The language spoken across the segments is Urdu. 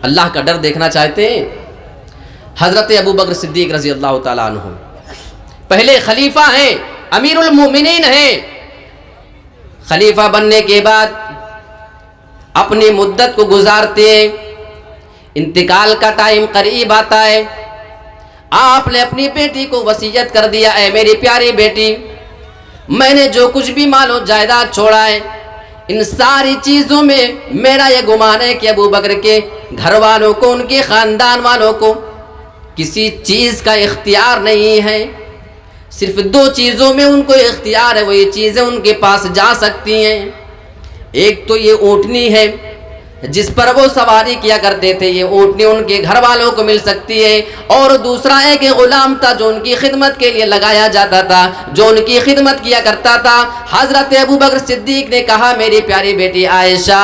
اللہ کا ڈر دیکھنا چاہتے ہیں؟ حضرت ابو بکر صدیق رضی اللہ تعالیٰ عنہ پہلے خلیفہ ہیں، امیر المومنین ہیں، خلیفہ بننے کے بعد اپنی مدت کو گزارتے ہیں، انتقال کا ٹائم قریب آتا ہے، آپ نے اپنی بیٹی کو وصیت کر دیا، اے میری پیاری بیٹی، میں نے جو کچھ بھی مال و جائیداد چھوڑا ہے، ان ساری چیزوں میں میرا یہ گمان ہے کہ ابو بکر کے گھر والوں کو، ان کے خاندان والوں کو کسی چیز کا اختیار نہیں ہے، صرف 2 چیزوں میں ان کو اختیار ہے، وہ یہ چیزیں ان کے پاس جا سکتی ہیں۔ ایک تو یہ اونٹنی ہے جس پر وہ سواری کیا کرتے تھے، یہ اونٹنی ان کے گھر والوں کو مل سکتی ہے، اور دوسرا ایک غلام تھا جو ان کی خدمت کے لیے لگایا جاتا تھا، جو ان کی خدمت کیا کرتا تھا۔ حضرت ابو بکر صدیق نے کہا، میری پیاری بیٹی عائشہ،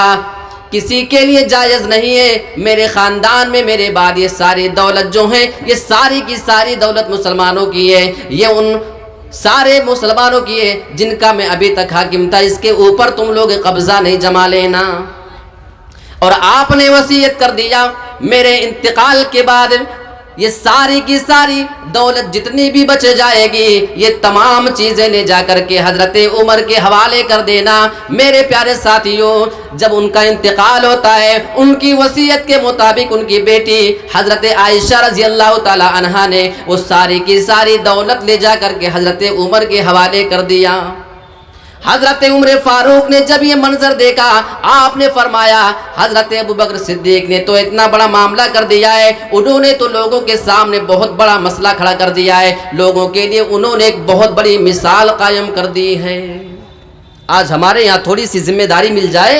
کسی کے لیے جائز نہیں ہے، میرے خاندان میں میرے بعد یہ ساری دولت جو ہے، یہ ساری کی ساری دولت مسلمانوں کی ہے، یہ ان سارے مسلمانوں کی ہے جن کا میں ابھی تک حاکم تھا، اس کے اوپر تم لوگ قبضہ نہیں جما لینا۔ اور آپ نے وصیت کر دیا، میرے انتقال کے بعد یہ ساری کی ساری دولت جتنی بھی بچ جائے گی، یہ تمام چیزیں لے جا کر کے حضرت عمر کے حوالے کر دینا۔ میرے پیارے ساتھیوں، جب ان کا انتقال ہوتا ہے، ان کی وصیت کے مطابق ان کی بیٹی حضرت عائشہ رضی اللہ تعالی عنہا نے وہ ساری کی ساری دولت لے جا کر کے حضرت عمر کے حوالے کر دیا۔ حضرت عمر فاروق نے جب یہ منظر دیکھا، آپ نے فرمایا، حضرت ابو بکر صدیق نے تو اتنا بڑا معاملہ کر دیا ہے، انہوں نے تو لوگوں کے سامنے بہت بڑا مسئلہ کھڑا کر دیا ہے، لوگوں کے لیے انہوں نے ایک بہت بڑی مثال قائم کر دی ہے۔ آج ہمارے یہاں تھوڑی سی ذمہ داری مل جائے،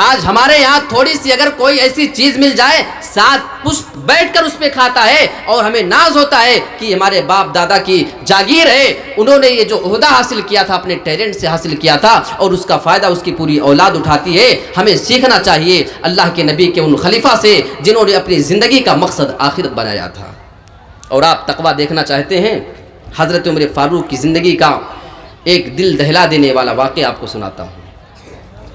آج ہمارے یہاں تھوڑی سی اگر کوئی ایسی چیز مل جائے، ساتھ پشت بیٹھ کر اس پہ کھاتا ہے، اور ہمیں ناز ہوتا ہے کہ ہمارے باپ دادا کی جاگیر ہے، انہوں نے یہ جو عہدہ حاصل کیا تھا اپنے ٹیلنٹ سے حاصل کیا تھا، اور اس کا فائدہ اس کی پوری اولاد اٹھاتی ہے۔ ہمیں سیکھنا چاہیے اللہ کے نبی کے ان خلیفہ سے جنہوں نے اپنی زندگی کا مقصد آخرت بنایا تھا۔ اور آپ تقویٰ دیکھنا چاہتے ہیں، حضرت عمر فاروق کی زندگی کا ایک دل دہلا دینے والا واقعہ آپ کو سناتا ہوں۔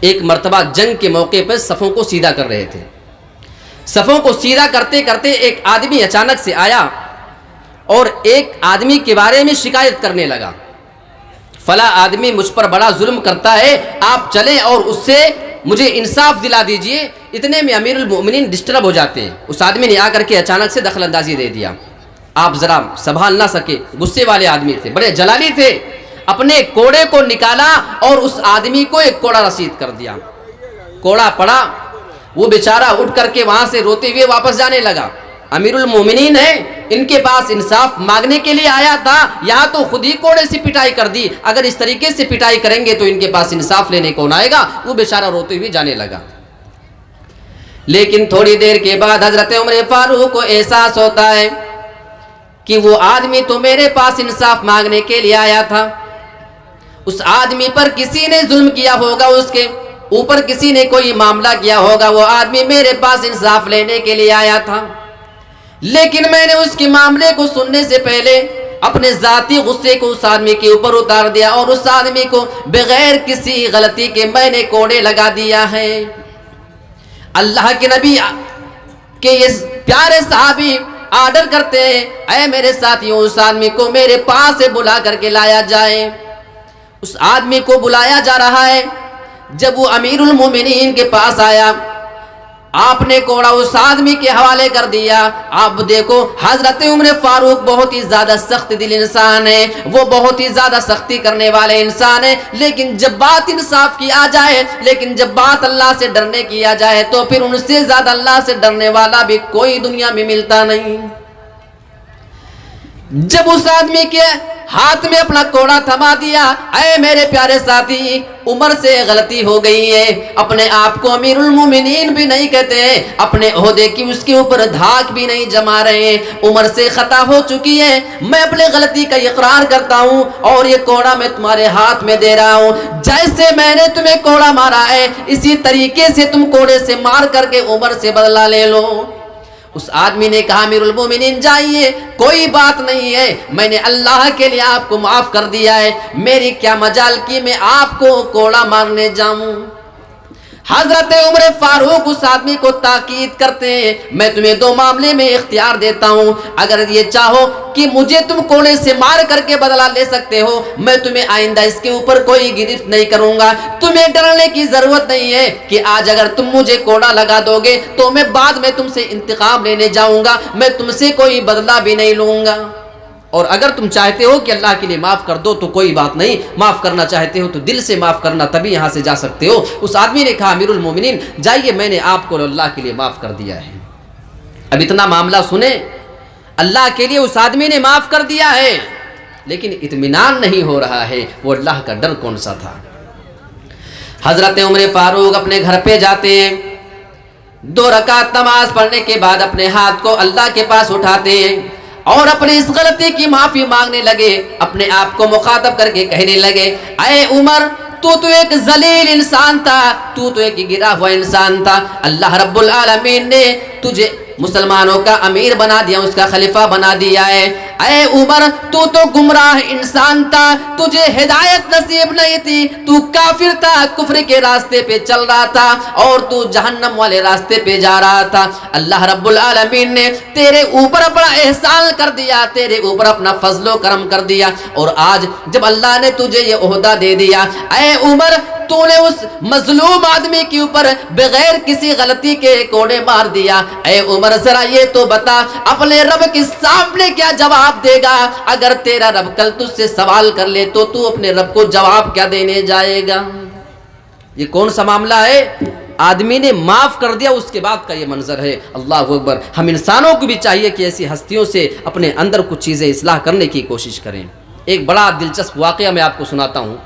ایک مرتبہ جنگ کے موقع پر صفوں کو سیدھا کر رہے تھے، صفوں کو سیدھا کرتے کرتے ایک آدمی اچانک سے آیا اور ایک آدمی کے بارے میں شکایت کرنے لگا، فلاں آدمی مجھ پر بڑا ظلم کرتا ہے، آپ چلیں اور اس سے مجھے انصاف دلا دیجئے۔ اتنے میں امیر المؤمنین ڈسٹرب ہو جاتے ہیں، اس آدمی نے آ کر کے اچانک سے دخل اندازی دے دیا، آپ ذرا سنبھال نہ سکے، غصے والے آدمی تھے، بڑے جلالی تھے، اپنے کوڑے کو نکالا اور اس آدمی کو ایک کوڑا رسید کر دیا۔ کوڑا پڑا، وہ بیچارہ اٹھ کر کے وہاں سے روتے ہوئے واپس جانے لگا۔ امیر المومنین ہے، ان کے پاس انصاف مانگنے کے لیے آیا تھا، یہاں تو خود ہی کوڑے سے پٹائی کر دی، اگر اس طریقے سے پٹائی کریں گے تو ان کے پاس انصاف لینے کون آئے گا؟ وہ بیچارہ روتے ہوئے جانے لگا۔ لیکن تھوڑی دیر کے بعد حضرت عمر فاروق کو احساس ہوتا ہے کہ وہ آدمی تو میرے پاس انصاف مانگنے کے لیے آیا تھا، اس آدمی پر کسی نے ظلم کیا ہوگا، اس کے اوپر کسی نے کوئی معاملہ کیا ہوگا، وہ آدمی میرے پاس انصاف لینے کے لیے آیا تھا، لیکن میں نے اس کے معاملے کو سننے سے پہلے اپنے ذاتی غصے کو اس آدمی کے اوپر اتار دیا، اور اس آدمی کو بغیر کسی غلطی کے میں نے کوڑے لگا دیا ہے۔ اللہ کے نبی کے یہ پیارے صحابی آرڈر کرتے ہیں، اے میرے ساتھیوں، اس آدمی کو میرے پاس سے بلا کر کے لایا جائے۔ اس آدمی کو بلایا جا رہا ہے، جب وہ امیر المومنین کے پاس آیا، آپ نے کوڑا اس آدمی کے حوالے کر دیا۔ آپ دیکھو، حضرت عمر فاروق بہت ہی زیادہ سخت دل انسان ہے، وہ بہت ہی زیادہ سختی کرنے والے انسان ہے، لیکن جب بات انصاف کی آ جائے، لیکن جب بات اللہ سے ڈرنے کی آ جائے، تو پھر ان سے زیادہ اللہ سے ڈرنے والا بھی کوئی دنیا میں ملتا نہیں۔ جب اس آدمی کے ہاتھ میں اپنا کوڑا تھما دیا، اے میرے پیارے ساتھی، عمر سے غلطی ہو گئی ہے، اپنے آپ کو امیر المومنین بھی نہیں کہتے ہیں، اپنے عہدے کی اس کے اوپر دھاک بھی نہیں جما رہے ہیں، عمر سے خطا ہو چکی ہے، میں اپنے غلطی کا اقرار کرتا ہوں، اور یہ کوڑا میں تمہارے ہاتھ میں دے رہا ہوں، جیسے میں نے تمہیں کوڑا مارا ہے، اسی طریقے سے تم کوڑے سے مار کر کے عمر سے بدلہ لے لو۔ اس آدمی نے کہا، امیر المومنین جائیے، کوئی بات نہیں ہے، میں نے اللہ کے لیے آپ کو معاف کر دیا ہے، میری کیا مجال کی میں آپ کو کوڑا مارنے جاؤں۔ حضرت عمر فاروق اس آدمی کو تاکید کرتے ہیں میں تمہیں دو معاملے میں اختیار دیتا ہوں، اگر یہ چاہو کہ مجھے تم کوڑے سے مار کر کے بدلہ لے سکتے ہو، میں تمہیں آئندہ اس کے اوپر کوئی گرفت نہیں کروں گا، تمہیں ڈرنے کی ضرورت نہیں ہے کہ آج اگر تم مجھے کوڑا لگا دو گے تو میں بعد میں تم سے انتقام لینے جاؤں گا، میں تم سے کوئی بدلہ بھی نہیں لوں گا، اور اگر تم چاہتے ہو کہ اللہ کے لیے معاف کر دو تو کوئی بات نہیں، معاف کرنا چاہتے ہو تو دل سے معاف کرنا، تبھی یہاں سے جا سکتے ہو۔ اس آدمی نے کہا امیر المومنین جائیے، میں نے آپ کو اللہ کے لیے معاف کر دیا ہے۔ اب اتنا معاملہ سنیں، اللہ کے لیے اس آدمی نے معاف کر دیا ہے، لیکن اطمینان نہیں ہو رہا ہے، وہ اللہ کا ڈر کون سا تھا۔ حضرت عمر فاروق اپنے گھر پہ جاتے ہیں، 2 رکعت نماز پڑھنے کے بعد اپنے ہاتھ کو اللہ کے پاس اٹھاتے ہیں اور اپنی اس غلطی کی معافی مانگنے لگے، اپنے آپ کو مخاطب کر کے کہنے لگے اے عمر تو ایک ذلیل انسان تھا، تو ایک گرا ہوا انسان تھا، اللہ رب العالمین نے تجھے مسلمانوں کا امیر بنا دیا، اس کا خلیفہ بنا دیا ہے۔ اے عمر تو گمراہ انسان تھا، تجھے ہدایت نصیب نہیں تھی، تو کافر تھا، کفر کے راستے پہ چل رہا تھا اور تو جہنم والے راستے پہ جا رہا تھا۔ اللہ رب العالمین نے تیرے اوپر اپنا احسان کر دیا، تیرے اوپر اپنا فضل و کرم کر دیا، اور آج جب اللہ نے تجھے یہ عہدہ دے دیا، اے عمر تو نے اس مظلوم آدمی کے اوپر بغیر کسی غلطی کے کوڑے مار دیا۔ اے عمر ذرا یہ تو بتا اپنے رب کے سامنے کیا جواب دے گا؟ اگر تیرا رب کل تجھ سے سوال کر لے تو تو اپنے رب کو جواب کیا دینے جائے گا؟ یہ کون سا معاملہ ہے؟ آدمی نے معاف کر دیا، اس کے بعد کا یہ منظر ہے۔ اللہ اکبر۔ ہم انسانوں کو بھی چاہیے کہ ایسی ہستیوں سے اپنے اندر کچھ چیزیں اصلاح کرنے کی کوشش کریں۔ ایک بڑا دلچسپ واقعہ میں آپ کو سناتا ہوں۔